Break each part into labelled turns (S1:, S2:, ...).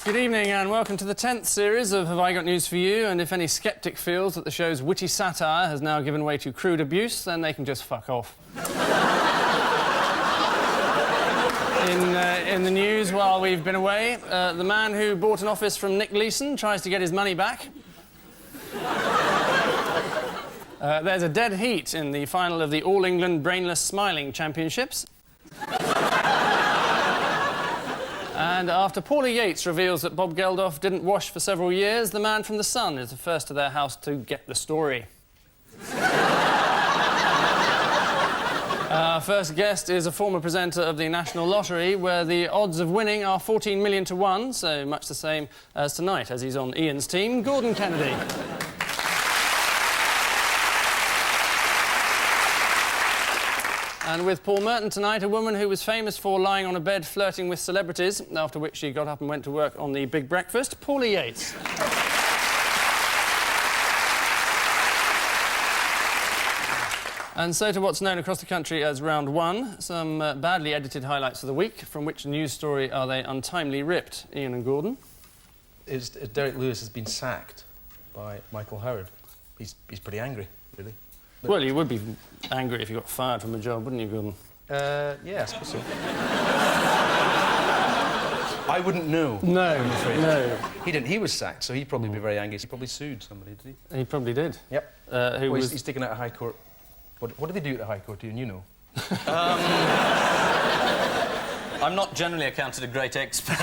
S1: Good evening and welcome to the 10th series of Have I Got News For You? And if any sceptic feels that the show's witty satire has now given way to crude abuse, then they can just fuck off. In the news while we've been away, the man who bought an office from Nick Leeson tries to get his money back. There's a dead heat in the final of the All England Brainless Smiling Championships. And after Paula Yates reveals that Bob Geldof didn't wash for several years, the man from The Sun is the first to their house to get the story. Our first guest is a former presenter of the National Lottery, where the odds of winning are 14 million to 1, so much the same as tonight, as he's on Ian's team, Gordon Kennedy. And with Paul Merton tonight, a woman who was famous for lying on a bed flirting with celebrities, after which she got up and went to work on the Big Breakfast, Paula Yates. And so to what's known across the country as Round 1, some badly edited highlights of the week. From which news story are they untimely ripped? Ian and Gordon?
S2: Derek Lewis has been sacked by Michael Howard. He's pretty angry, really. But
S1: well, you would be angry if you got fired from a job, wouldn't you, Gordon?
S2: Yeah, I suppose so. I wouldn't know.
S1: No,
S2: I'm afraid.
S1: no.
S2: He didn't. He was sacked, so he'd probably be very angry. He probably sued somebody, did he?
S1: He probably did.
S2: Yep.
S1: Who was...
S2: He's taken out of High Court. What do they do at the High Court, Ian? You know.
S3: I'm not generally accounted a great expert.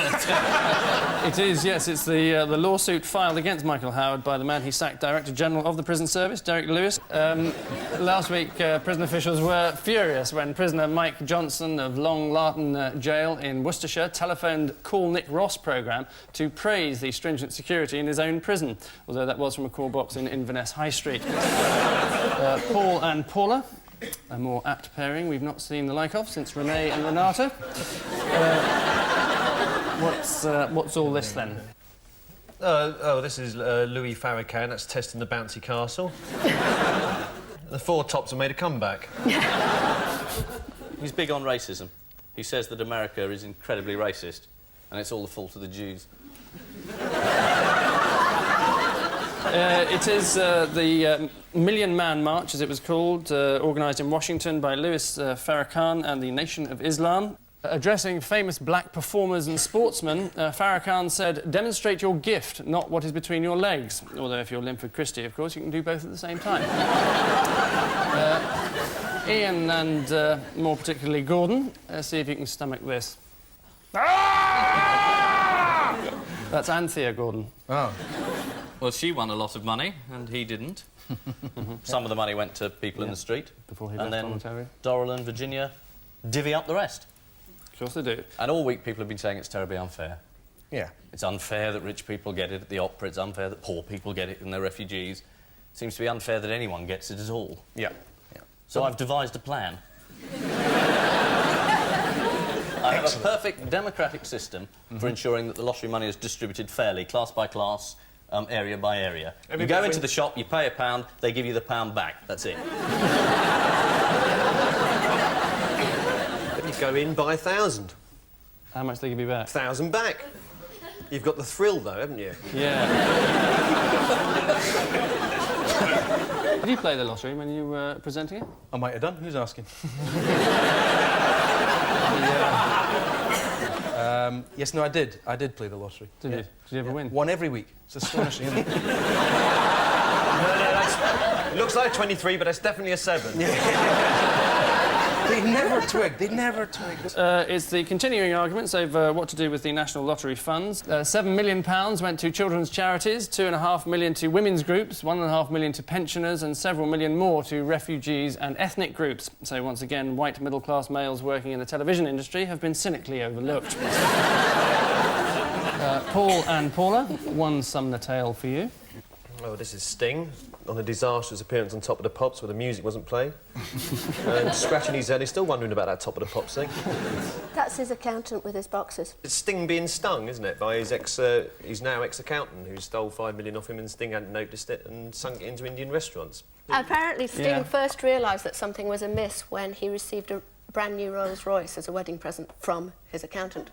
S1: It is, yes. It's the lawsuit filed against Michael Howard by the man he sacked Director General of the Prison Service, Derek Lewis. Last week, prison officials were furious when prisoner Mike Johnson of Long Larton Jail in Worcestershire telephoned Call Nick Ross programme to praise the stringent security in his own prison, although that was from a call box in Inverness High Street. Paul and Paula. A more apt pairing we've not seen the like of since Renee and Renata. What's all this, then?
S4: This is Louis Farrakhan. That's testing the bouncy castle. The Four Tops have made a comeback.
S3: He's big on racism. He says that America is incredibly racist, and it's all the fault of the Jews.
S1: It is the Million Man March, as it was called, organised in Washington by Louis Farrakhan and the Nation of Islam. Addressing famous black performers and sportsmen, Farrakhan said, "Demonstrate your gift, not what is between your legs." Although if you're Linford Christie, of course, you can do both at the same time. Ian and, more particularly, Gordon, see if you can stomach this. That's Anthea, Gordon.
S2: Oh.
S3: Well, she won a lot of money, and he didn't. Some of the money went to people in the street.
S1: Before he
S3: and
S1: left
S3: then
S1: Ontario.
S3: Doral and Virginia divvy up the rest.
S1: Of course they do.
S3: And all week people have been saying it's terribly unfair.
S2: Yeah.
S3: It's unfair that rich people get it at the opera, it's unfair that poor people get it and they're refugees. It seems to be unfair that anyone gets it at all.
S2: Yeah.
S3: So I've devised a plan. I have a perfect democratic system for ensuring that the lottery money is distributed fairly, class by class, area by area. You go into the shop, you pay £1, they give you the £1 back. That's it.
S4: You go in, buy 1,000.
S1: How much they give you back?
S4: 1,000 back. You've got the thrill, though, haven't you?
S1: Yeah. Did you play the lottery when you were presenting it?
S2: I might have done. Who's asking? Yes, no, I did. I did play the lottery.
S1: Did you? Did you ever win?
S2: Won every week. It's astonishing, isn't it?
S4: It looks like 23, but it's definitely a 7.
S2: They never twigged. They never twigged.
S1: It's the continuing arguments over what to do with the National Lottery funds. £7 million went to children's charities, £2.5 million to women's groups, £1.5 million to pensioners, and several million more to refugees and ethnic groups. So once again, white middle-class males working in the television industry have been cynically overlooked. Paul and Paula, one Sumner tale for you.
S4: Oh, this is Sting, on a disastrous appearance on Top of the Pops where the music wasn't playing. And scratching his head, he's still wondering about that Top of the Pops thing.
S5: That's his accountant with his boxes.
S4: It's Sting being stung, isn't it, by his his now ex-accountant who stole $5 million off him and Sting hadn't noticed it and sunk it into Indian restaurants.
S5: Apparently Sting first realised that something was amiss when he received a brand new Rolls Royce as a wedding present from his accountant.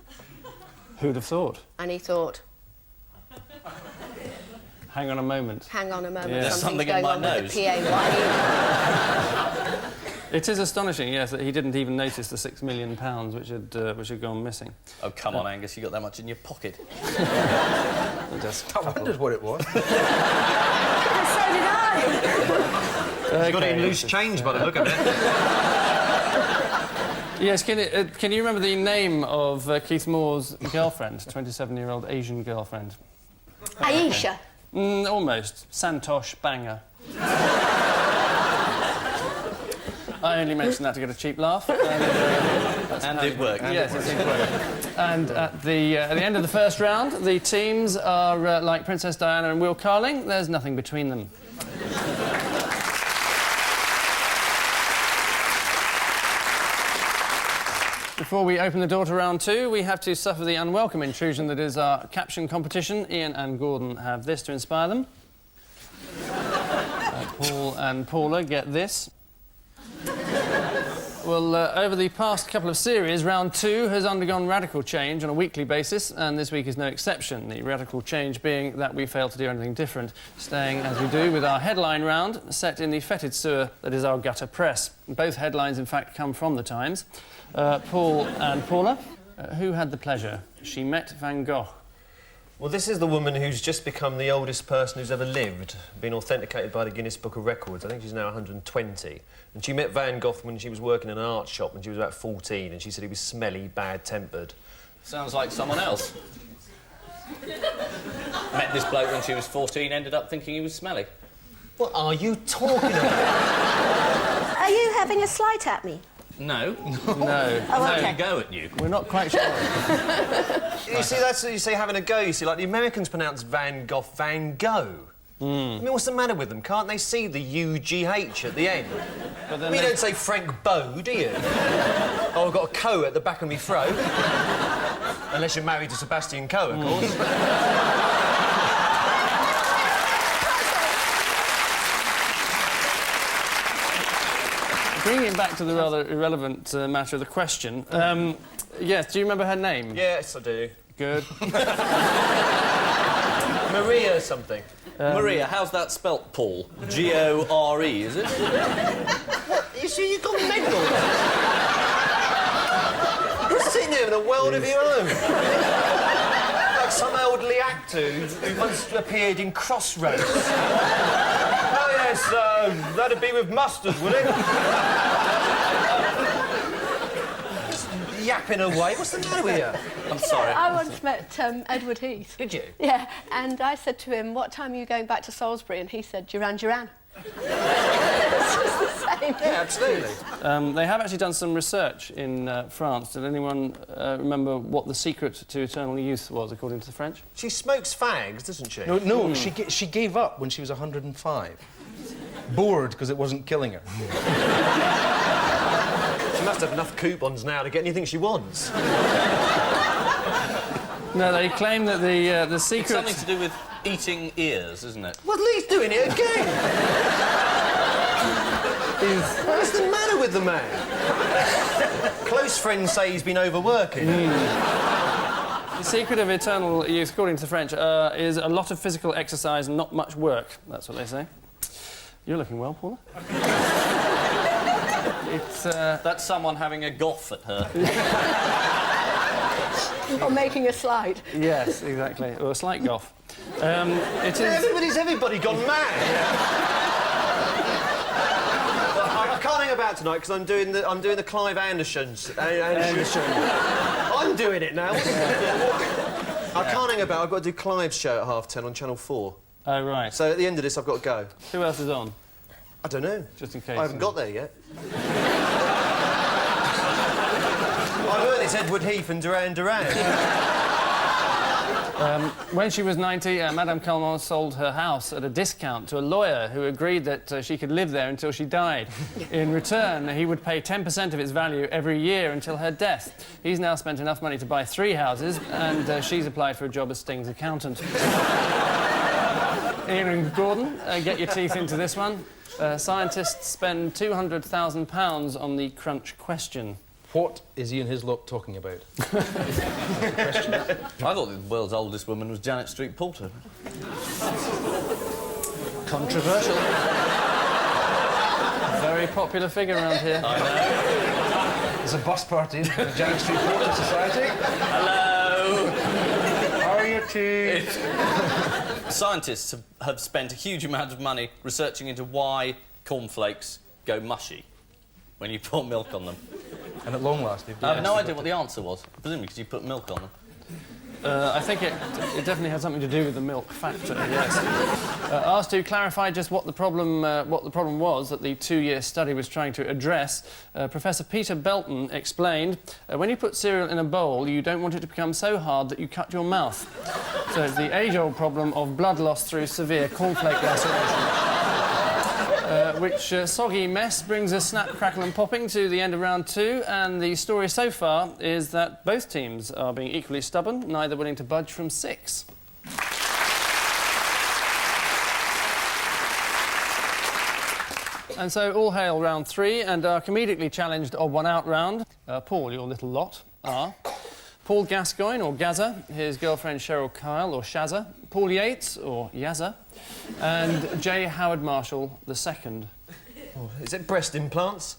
S1: Who'd have thought?
S5: And he thought,
S1: Hang on a moment.
S5: Hang on a moment,
S1: Yeah.
S3: There's
S5: something's
S3: something in
S5: going
S3: my
S5: on
S3: nose.
S5: with the PAYE.
S1: It is astonishing, yes, that he didn't even notice the £6 million which had gone missing.
S3: Oh, come on, Angus, you got that much in your pocket.
S2: I wondered what it was.
S5: So did I.
S4: You've got it in loose change by the look of it.
S1: Yes, can you remember the name of Keith Moore's girlfriend, 27-year-old Asian girlfriend?
S5: Aisha.
S1: Almost. Santosh Banger. I only mentioned that to get a cheap laugh.
S3: And it worked.
S1: Yes, it did work. And at the end of the first round, the teams are like Princess Diana and Will Carling. There's nothing between them. Before we open the door to round two, we have to suffer the unwelcome intrusion that is our caption competition. Ian and Gordon have this to inspire them. Paul and Paula get this. Well, over the past couple of series, round two has undergone radical change on a weekly basis, and this week is no exception. The radical change being that we fail to do anything different, staying as we do with our headline round, set in the fetid sewer that is our gutter press. Both headlines, in fact, come from the Times. Paul and Paula, who had the pleasure? She met Van Gogh.
S4: Well, this is the woman who's just become the oldest person who's ever lived, been authenticated by the Guinness Book of Records. I think she's now 120. And she met Van Gogh when she was working in an art shop when she was about 14, and she said he was smelly, bad-tempered.
S3: Sounds like someone else. Met this bloke when she was 14, ended up thinking he was smelly.
S4: What are you talking about?
S5: Are you having a slight at me?
S3: No.
S1: No.
S5: Oh, okay.
S3: No, go at you.
S1: We're not quite sure.
S4: You see, that's what you say having a go. You see, like the Americans pronounce Van Gogh Van Gogh. I mean, what's the matter with them? Can't they see the U-G-H at the end?
S1: But then
S4: I mean, you don't say Frank Beau, do you? Oh, I've got a Co at the back of my throat. Unless you're married to Sebastian Coe, of course.
S1: Bringing it back to the rather irrelevant matter of the question, yes, do you remember her name?
S4: Yes, I do.
S1: Good.
S4: Maria something.
S3: Maria, how's that spelt, Paul? G-O-R-E, is it?
S4: You see, you've got mental. You're sitting there in a world of your own. Like some elderly actor who once appeared in Crossroads. Oh, yes, that'd be with mustard, would it? Just yapping away. What's the matter with you?
S3: I'm sorry.
S5: I once met Edward Heath.
S4: Did you?
S5: Yeah, and I said to him, what time are you going back to Salisbury? And he said, Duran Duran. It's just the same.
S4: Yeah, absolutely.
S1: They have actually done some research in France. Did anyone remember what the secret to eternal youth was, according to the French?
S4: She smokes fags, doesn't she?
S2: No, she gave up when she was 105. Bored because it wasn't killing her.
S4: She must have enough coupons now to get anything she wants.
S1: No, they claim that the
S3: It's
S1: secret...
S3: something to do with eating ears, isn't it?
S4: Well, Lee's doing it again. What's the matter with the man? Close friends say he's been overworking.
S1: The secret of eternal youth, according to the French, is a lot of physical exercise and not much work. That's what they say. You're looking well, Paula. It's...
S3: That's someone having a goff at her.
S5: Or making a slide.
S1: Yes, exactly. Or a slight goff. It is...
S4: Everybody gone mad. I can't hang about tonight because I'm doing the Clive Andersons. I'm doing it now. I can't hang about. I've got to do Clive's show at 10:30 on Channel 4.
S1: Oh, right.
S4: So at the end of this, I've got to go.
S1: Who else is on?
S4: I don't know.
S1: Just in case.
S4: I haven't got there yet. I've heard it's Edward Heath and Duran Duran.
S1: When she was 90, Madame Calment sold her house at a discount to a lawyer who agreed that she could live there until she died. In return, he would pay 10% of its value every year until her death. He's now spent enough money to buy 3 houses, and she's applied for a job as Sting's accountant. Ian and Gordon, get your teeth into this one. Scientists spend £200,000 on the crunch question.
S2: What is Ian Hislop talking about?
S3: I thought the world's oldest woman was Janet Street Porter.
S1: Controversial. Very popular figure around here.
S3: I know.
S2: There's a bus party in the Jack Street Porter Society.
S3: Hello.
S2: How are you two?
S3: Scientists have spent a huge amount of money researching into why cornflakes go mushy when you pour milk on them.
S2: And at long last,
S3: I have no idea what the answer was, presumably because you put milk on them.
S1: I think it definitely had something to do with the milk factor, yes. Asked to clarify just what the problem was that the 2-year study was trying to address, Professor Peter Belton explained, when you put cereal in a bowl, you don't want it to become so hard that you cut your mouth. So it's the age-old problem of blood loss through severe cornflake laceration. Which soggy mess brings us snap, crackle and popping to the end of round 2, and the story so far is that both teams are being equally stubborn, neither willing to budge from 6. And so all hail round 3 and our comedically challenged odd one out round. Paul, your little lot are Paul Gascoigne, or Gazza, his girlfriend Cheryl Kyle, or Shazza, Paul Yates, or Yazza, and J. Howard Marshall II.
S4: Oh, is it breast implants?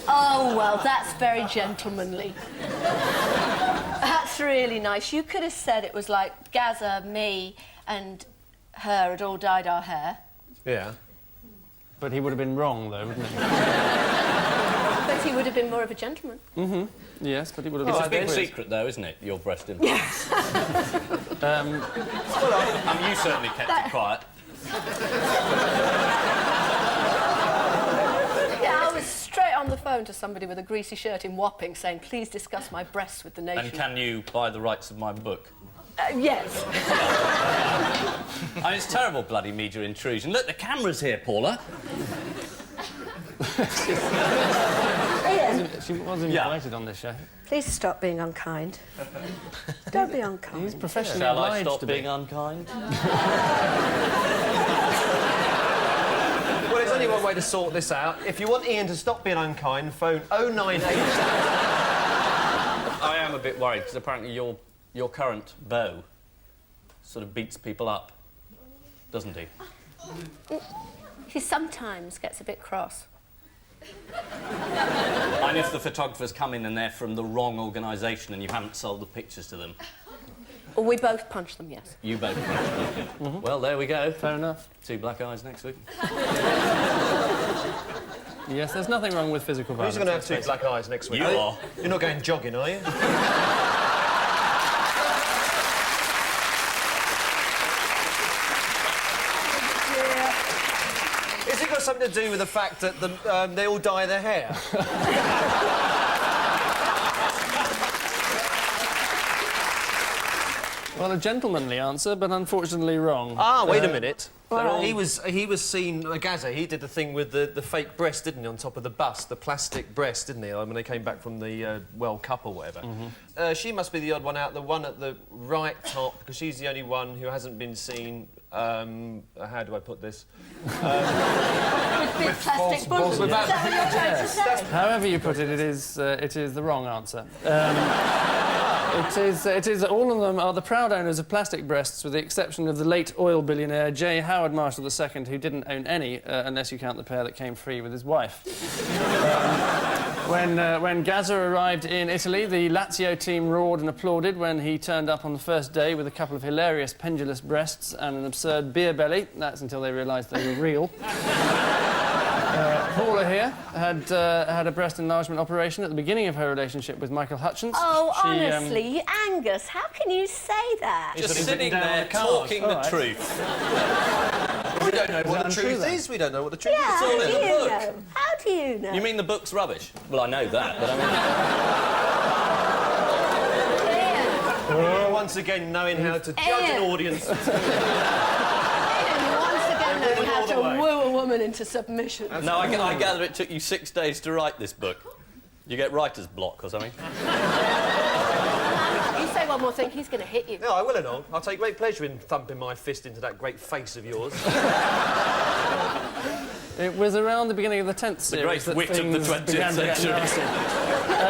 S5: Oh, well, that's very gentlemanly. That's really nice. You could have said it was like Gazza, me, and her had all dyed our hair.
S4: Yeah.
S1: But he would have been wrong, though, wouldn't he?
S5: But he would have been more of a gentleman.
S1: Mm-hmm. Yes, but he would have
S3: It's
S1: been...
S3: a big secret, though, isn't it, your breast implants? You certainly kept it quiet.
S5: Yeah, I was straight on the phone to somebody with a greasy shirt in Wapping saying, please discuss my breasts with the nation.
S3: And can you buy the rights of my book?
S5: Yes.
S3: I mean, it's terrible bloody media intrusion. Look, the camera's here, Paula.
S5: Ian,
S1: She was invited on this show.
S5: please stop being unkind. Don't be unkind.
S1: He's professionally
S3: Shall I
S1: obliged
S3: stop
S1: to
S3: being
S1: be.
S3: unkind?
S4: Well, there's only one way to sort this out. If you want Ian to stop being unkind, phone 098...
S3: I am a bit worried, because apparently your current beau sort of beats people up, doesn't he?
S5: He sometimes gets a bit cross.
S3: And if the photographers come in and they're from the wrong organisation and you haven't sold the pictures to them,
S5: Well, we both punch them, yes.
S3: you both. Well, there we go.
S1: Fair enough.
S3: 2 black eyes next week.
S1: Yes, there's nothing wrong with physical violence.
S4: Who's going to have 2 black eyes next week?
S3: You are.
S4: You're not going jogging, are you? Has it got something to do with the fact that they all dye their hair?
S1: Well, a gentlemanly answer, but unfortunately wrong.
S4: Ah, wait a minute.
S5: Well,
S4: He was seen, Gazza, he did the thing with the fake breast, didn't he, on top of the bus, the plastic breast, didn't he, when they came back from the World Cup or whatever. She must be the odd one out, the one at the right top, because she's the only one who hasn't been seen, how do I put this?
S5: with big plastic balls. Is that what you're trying to say?
S1: However you put it, it is the wrong answer. It is all of them are the proud owners of plastic breasts, with the exception of the late oil billionaire J. Howard Marshall II, who didn't own any, unless you count the pair that came free with his wife. When Gazza arrived in Italy, the Lazio team roared and applauded when he turned up on the first day with a couple of hilarious pendulous breasts and an absurd beer belly. That's until they realised they were real. Paula here had a breast enlargement operation at the beginning of her relationship with Michael Hutchins.
S5: Oh,
S1: She,
S5: honestly, Angus, how can you say that?
S3: Just
S4: He's
S3: sitting
S4: written down on
S3: there
S4: the card.
S3: talking the
S1: All right.
S3: truth.
S4: We don't know what the
S1: untrue,
S4: truth
S1: then?
S4: is. We don't know what the truth
S5: Yeah,
S4: is.
S5: how
S3: all
S5: do
S3: in the
S5: you
S3: book.
S5: know? How do you know?
S3: You mean the book's rubbish? Well, I know that, but I mean...
S4: Once again, knowing how to judge an
S5: Ian.
S4: audience.
S5: Once again, knowing how to woo a woman into submission.
S3: No, I gather it took you 6 days to write this book. You get writer's block or something?
S5: You say one more thing, he's going to hit you.
S4: No, I will and all. I'll take great pleasure in thumping my fist into that great face of yours.
S1: It was around the beginning of the 10th series
S3: great
S1: that
S3: wit of the
S1: things
S3: 20th
S1: began to get
S3: century.
S1: nasty.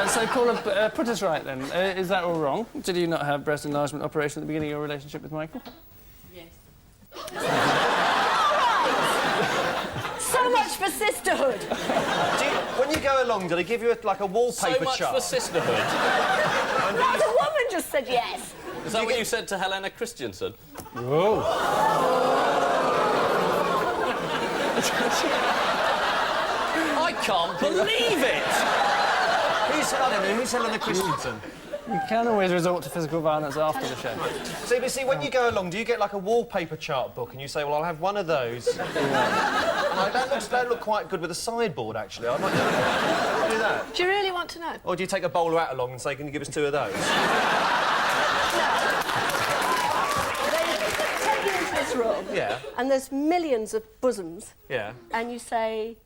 S1: So, Paula, put us right then. Is that all wrong? Did you not have breast enlargement operation at the beginning of your relationship with Michael?
S5: All right, for sisterhood.
S4: When you go along, do they give you like a wallpaper
S3: So much
S4: chart?
S3: for sisterhood.
S5: What, the woman just said yes.
S3: Is that what you said to Helena Christensen?
S1: Whoa.
S3: I can't believe it!
S4: Who's Helena Christensen?
S1: You can always resort to physical violence after the show.
S4: See, when you go along, do you get like a wallpaper chart book and you say, well, I'll have one of those? No, that look quite good with a sideboard, actually. I might do that.
S5: Do you really want to know?
S4: Or do you take a bowler hat along and say, can you give us 2 of those?
S5: They take you into this room.
S4: Yeah.
S5: And there's millions of bosoms.
S4: Yeah.
S5: And you say,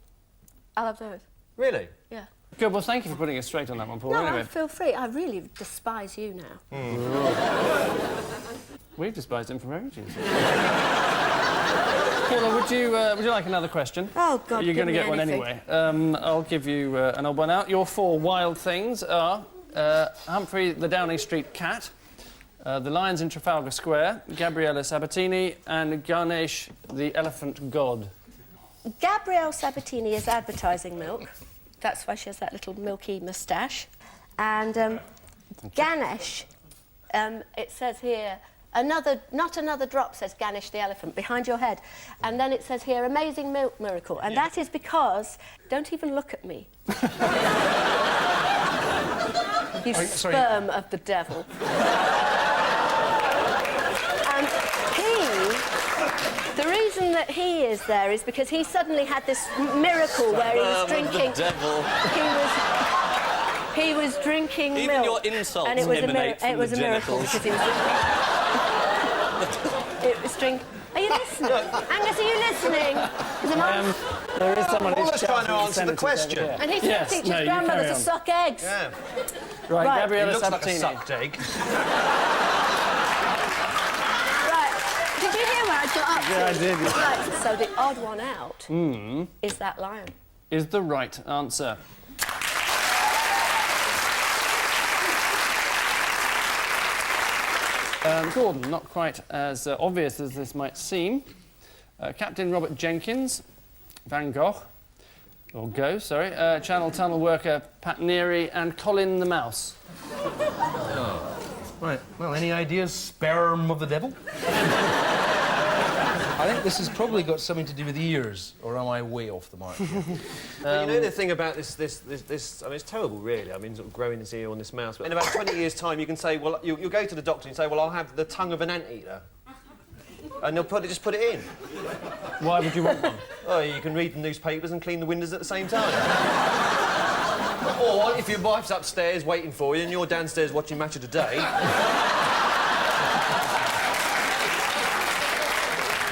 S5: I'll have those.
S4: Really?
S5: Yeah.
S1: Good, well, thank you for putting us straight on that one, Paul.
S5: No,
S1: Anyway,
S5: feel free. I really despise you now.
S1: we've despised him from origins. Paula, would you like another question?
S5: Oh, God,
S1: You're going to
S5: give
S1: get
S5: me
S1: one
S5: anything.
S1: anyway. I'll give you an odd one out. Your 4 wild things are Humphrey the Downing Street cat, the lions in Trafalgar Square, Gabriella Sabatini, and Ganesh the elephant god.
S5: Gabrielle Sabatini is advertising milk. That's why she has that little milky moustache. And Ganesh, it says here, not another drop, says Ganesh the elephant, behind your head. And then it says here, amazing milk miracle. And that is because, don't even look at me. You sperm of the devil. And the reason that he is there is because he suddenly had this miracle where he was drinking...
S3: The devil.
S5: He was drinking milk.
S3: Even your insults
S5: and it was
S3: emanate from
S5: it was
S3: the
S5: a miracle
S3: genitals.
S5: because he was... it was drink... Are you listening? Angus, are you listening?
S1: There is someone who's
S4: Paula's trying to answer the question.
S5: And he's
S1: Yes,
S5: going to teach
S1: no,
S5: his
S1: you
S5: grandmother
S1: carry
S5: to
S1: on.
S5: suck eggs.
S4: Yeah.
S1: Right,
S5: Right.
S1: Gabriella
S4: It looks like a
S1: Sabatini.
S4: sucked egg.
S5: Right. Did you hear where I got up to?
S1: Yeah, I did.
S5: Right, so the odd one out is that lion.
S1: Is the right answer. Gordon, not quite as obvious as this might seem. Captain Robert Jenkins, Van Gogh, or Go, sorry, Channel Tunnel worker Pat Neary, and Colin the Mouse.
S2: Right, well, any ideas? Sperm of the devil? I think this has probably got something to do with ears, or am I way off the mark here?
S4: Well, you know the thing about this, I mean, it's terrible, really. I mean, sort of growing this ear on this mouse. But in about 20 years' time, you can say, well, you'll go to the doctor and say, well, I'll have the tongue of an anteater. And they'll just put it in.
S1: Why would you want one?
S4: Oh, you can read the newspapers and clean the windows at the same time. Or if your wife's upstairs waiting for you and you're downstairs watching Match of the Day...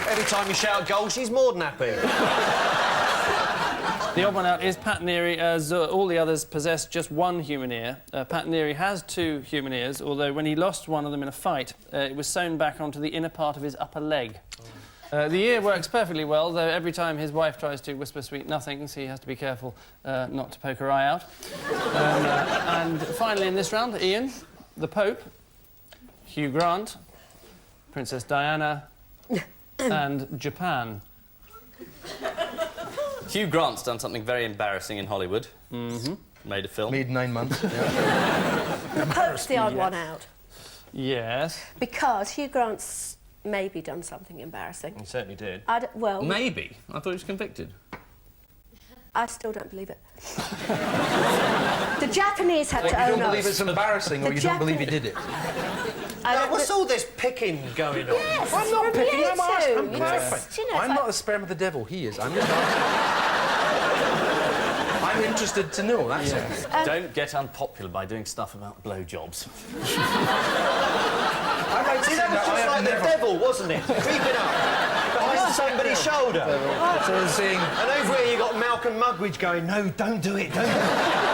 S4: every time you shout goal, she's more than happy.
S1: The odd one out is Pat Neary, as all the others possess just one human ear. Pat Neary has 2 human ears, although when he lost one of them in a fight, it was sewn back onto the inner part of his upper leg. The ear works perfectly well, though every time his wife tries to whisper sweet nothings, he has to be careful not to poke her eye out. And finally in this round, Ian, the Pope, Hugh Grant, Princess Diana, and Japan.
S3: Hugh Grant's done something very embarrassing in Hollywood. Made a film.
S2: Made 9 months. Yeah.
S5: The Pope's the odd one out.
S1: Yes.
S5: Because Hugh Grant's maybe done something embarrassing.
S4: He certainly did.
S5: Well,
S3: Maybe. I thought he was convicted.
S5: I still don't believe it. The Japanese had
S2: What,
S5: to
S2: you
S5: own
S2: don't
S5: up.
S2: believe it's embarrassing, or
S5: The
S2: you don't believe he did it?
S4: What's all this picking going on?
S5: Yes,
S2: I'm not
S5: from
S2: picking,
S5: you
S2: I'm asking,
S5: two.
S2: I'm
S5: You
S2: clarifying.
S5: just, you know,
S2: I'm not the sperm of the devil, he is. I'm just I'm interested to know, that's all.
S3: Don't get unpopular by doing stuff about blowjobs.
S2: I'd like to
S4: See,
S2: see
S4: that was
S2: that.
S4: just
S2: I have
S4: like the
S2: never...
S4: devil, wasn't it? Creeping up behind somebody's shoulder.
S2: So saying,
S4: And over here you got Malcolm Muggeridge going, no, don't do it, don't do it.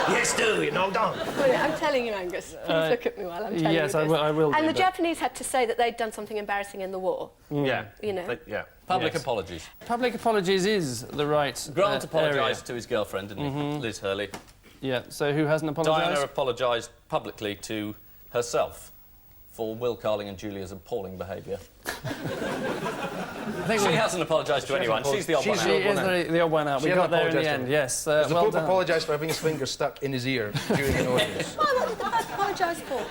S4: Yes, do it, no, don't.
S5: Wait, I'm telling you, Angus. Please look at me while I'm telling
S1: yes,
S5: you
S1: I
S5: this.
S1: will- I will
S5: And
S1: do,
S5: the
S1: but-
S5: Japanese had to say that they'd done something embarrassing in the war.
S4: Yeah.
S5: You know.
S4: Yeah.
S3: Public
S1: Yes.
S3: apologies.
S1: Public apologies is the right
S3: Grant apologised
S1: area.
S3: to his girlfriend, didn't he? Liz Hurley.
S1: Yeah, so who hasn't apologised?
S3: Diana apologised publicly to herself for Will Carling and Julia's appalling behaviour.
S1: think
S3: She hasn't apologised to anyone. She's the odd one out.
S1: She is the odd one out. We got there in the end, yes.
S2: The
S1: well
S2: Pope
S1: done.
S2: apologised for having his finger stuck in his ear during an audience.
S5: Why, what did the Pope apologise for?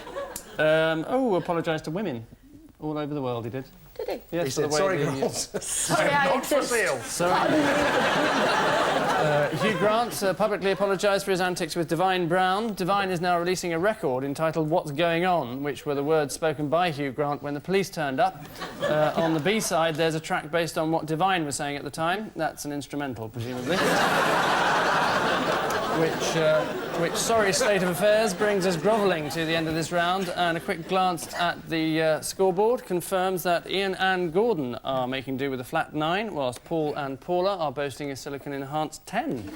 S1: Apologised to women all over the world, he did.
S5: Did he?
S1: Yes,
S2: He
S1: for the
S2: said,
S1: way
S2: sorry,
S1: the-
S2: girls.
S5: Sorry, I
S2: Not for
S5: exist.
S2: sale.
S1: Hugh Grant publicly apologised for his antics with Divine Brown. Divine is now releasing a record entitled What's Going On, which were the words spoken by Hugh Grant when the police turned up. On the B-side, there's a track based on what Divine was saying at the time. That's an instrumental, presumably. Which sorry state of affairs brings us grovelling to the end of this round, and a quick glance at the scoreboard confirms that Ian and Gordon are making do with a flat 9, whilst Paul and Paula are boasting a silicon-enhanced 10.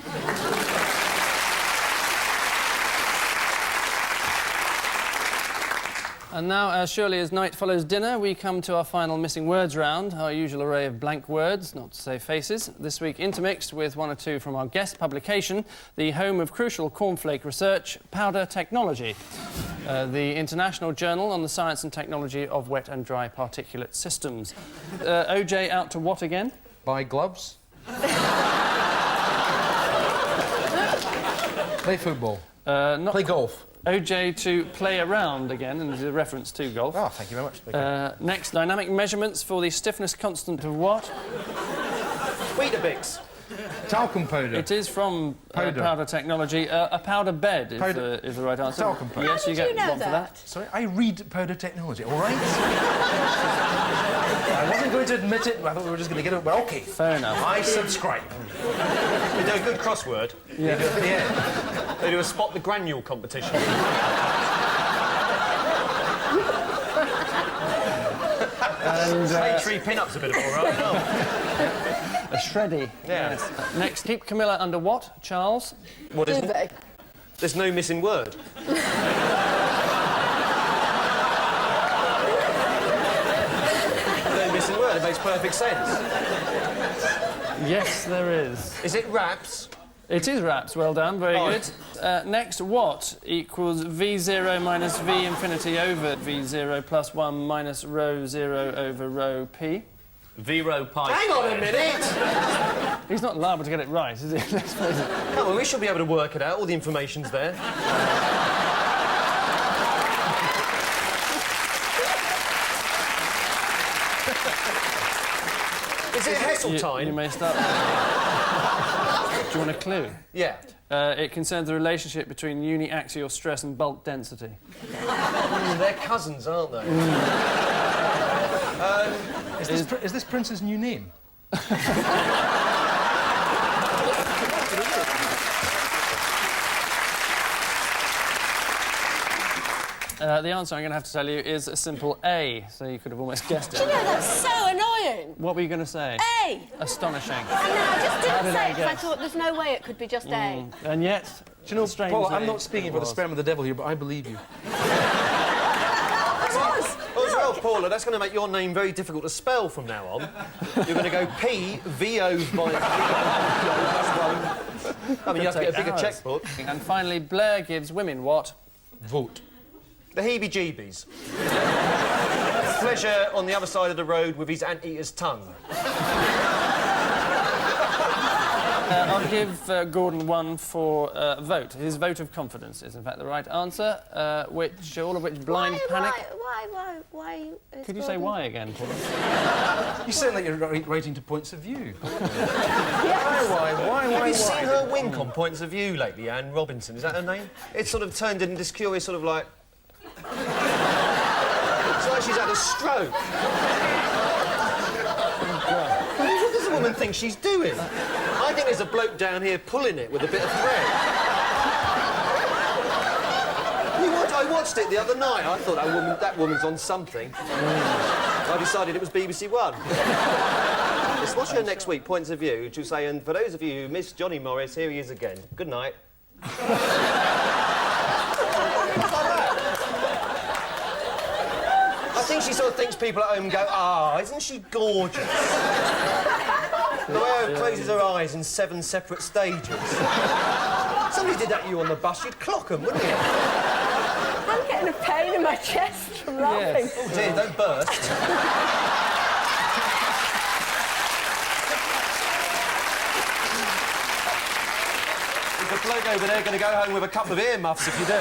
S1: And now, as surely as night follows dinner, we come to our final missing words round, our usual array of blank words, not to say faces. This week intermixed with one or two from our guest publication, the home of crucial cornflake research, Powder Technology, the International Journal on the Science and Technology of Wet and Dry Particulate Systems. OJ out to what again?
S2: Buy gloves. Play football. Play golf.
S1: OJ to play around again, and there's a reference to golf.
S2: Oh, thank you very much.
S1: Next, dynamic measurements for the stiffness constant of what?
S4: Weetabix.
S2: Talcum powder.
S1: It is from Powder Technology. A powder bed is the right answer.
S2: Talcum powder.
S1: Yes, you get
S5: know
S1: one for that.
S2: Sorry, I read Powder Technology, all right? I wasn't going to admit it, I thought we were just going to get it, but OK.
S1: Fair enough.
S2: I subscribe.
S4: They do a good crossword.
S1: Yeah.
S2: Yeah.
S4: They do a spot the granule competition. Say 3 pin-ups a bit of all right.
S1: A shreddy.
S4: Yeah.
S1: Yes. Next, keep Camilla under what, Charles?
S4: What is it?
S5: Duvet.
S4: There's no missing word. No missing word. It makes perfect sense.
S1: Yes, there is.
S4: Is it wraps?
S1: It is wraps. Well done. Very good. Next, what equals v0 minus v infinity over v0 plus 1 minus rho 0 over rho p?
S3: Vero pi.
S4: Hang on a minute!
S1: He's not liable to get it right, is he? Let's face it.
S4: Come on, we should be able to work it out. All the information's there. Is it Heseltine?
S1: You may start. Do you want a clue?
S4: Yeah.
S1: It concerns the relationship between uniaxial stress and bulk density.
S4: They're cousins, aren't they?
S2: Is this Prince's new name?
S1: The answer I'm going to have to tell you is a simple A, so you could have almost guessed
S5: Do you
S1: it.
S5: know, that's so annoying.
S1: What were you going to say?
S5: A.
S1: Astonishing.
S5: I know, I just
S1: How
S5: didn't
S1: did I
S5: say it 'cause I
S1: guess?
S5: thought there's no way it could be just A.
S1: And yet,
S2: Do you know,
S1: strangely,
S2: Paula, I'm not speaking
S1: it
S2: for the
S1: was.
S2: sperm of the devil here, but I believe you.
S4: Oh, as well, Paula, that's going to make your name very difficult to spell from now on. You're going to go P-V-O by... I mean, you have to get a bigger
S1: hours.
S4: checkbook.
S1: And finally, Blair gives women what?
S2: Vote.
S4: The heebie-jeebies. Pleasure on the other side of the road with his anteater's tongue.
S1: I'll give Gordon one for vote. His vote of confidence is, in fact, the right answer, all of which blind panic...
S5: Why?
S1: Could you say why again, Paul?
S2: You sound like you're writing to points of view.
S4: Have you seen her wink on Points of View lately, Anne Robinson? Is that her name? It's sort of turned into this curious sort of like... It's like she's had a stroke. What does the woman think she's doing? I think there's a bloke down here pulling it with a bit of thread. I watched it the other night. I thought that woman's on something. I decided it was BBC One. Let's watch her next week, Points of View, to say, and for those of you who miss Johnny Morris, here he is again. Good night. I think she sort of thinks people at home go, isn't she gorgeous? The way her closes her eyes in 7 separate stages. Somebody did that to you on the bus, you'd clock them, wouldn't you?
S5: I'm getting a pain in my chest from laughing.
S1: Yes.
S4: Oh dear, don't burst. the bloke over there going to go home with a couple of earmuffs if you do.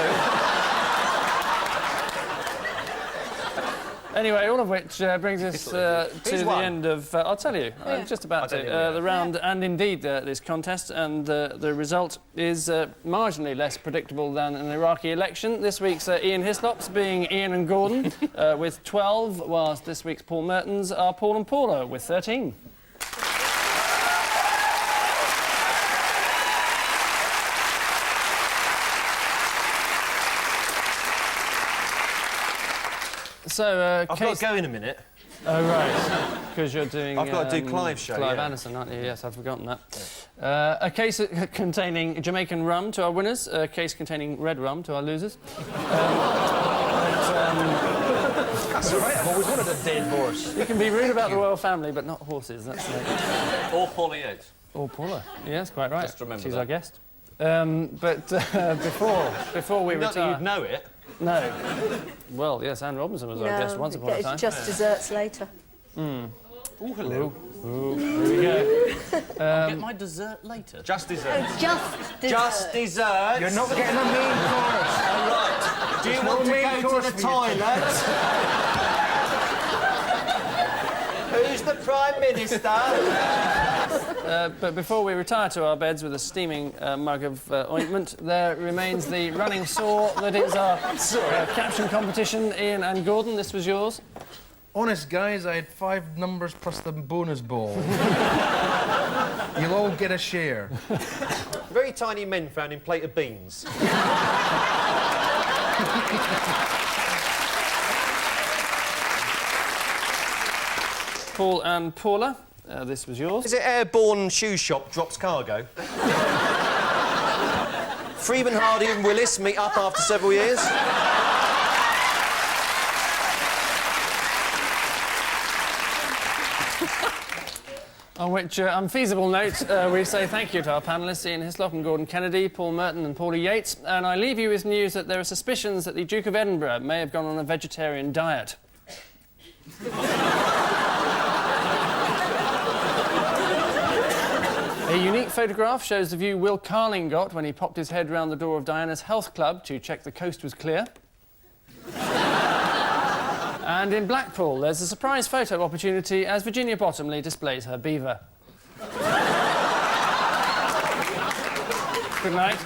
S1: Anyway, all of which brings us to the end of... I'll tell you. I'm just about to. The round and indeed this contest, and the result is marginally less predictable than an Iraqi election. This week's Ian Hislop's being Ian and Gordon with 12, whilst this week's Paul Mertens are Paul and Paula with 13. So,
S4: I've got to go in a minute.
S1: Oh, right. Because you're doing...
S4: I've got to do Clive's show,
S1: Clive
S4: yeah.
S1: Anderson, aren't you? Yes, I've forgotten that. Yeah. A case containing Jamaican rum to our winners, a case containing red rum to our losers.
S2: That's all right, I've always wanted a dead horse.
S1: You can be rude about the royal family, but not horses, that's right.
S3: Or Paula Yates.
S1: Or Paula. Yes, quite right.
S3: Just remember
S1: She's
S3: that.
S1: our guest. But before we
S4: Not that
S1: retire...
S4: you'd know it.
S1: No. Well, yes, Anne Robinson was our guest once upon a time.
S5: It's just desserts later.
S1: Oh,
S2: hello.
S1: Ooh, here we go.
S3: I'll get my dessert later.
S4: Just dessert.
S5: Just dessert.
S4: Just dessert.
S2: You're not getting a main course.
S4: All right. Do you want to go to the toilet? Who's the Prime Minister?
S1: But before we retire to our beds with a steaming mug of ointment, there remains the running saw that is our caption competition. Ian and Gordon, this was yours.
S2: Honest, guys, I had 5 numbers plus the bonus ball. You'll all get a share.
S4: Very tiny men found in plate of beans.
S1: Paul and Paula, this was yours.
S4: Is it Airborne Shoe Shop drops cargo? Freeman, Hardy and Willis meet up after several years.
S1: On which unfeasible note, we say thank you to our panellists, Ian Hislop and Gordon Kennedy, Paul Merton and Paula Yates, and I leave you with news that there are suspicions that the Duke of Edinburgh may have gone on a vegetarian diet. A unique photograph shows the view Will Carling got when he popped his head round the door of Diana's health club to check the coast was clear. And in Blackpool, there's a surprise photo opportunity as Virginia Bottomley displays her beaver. Good night.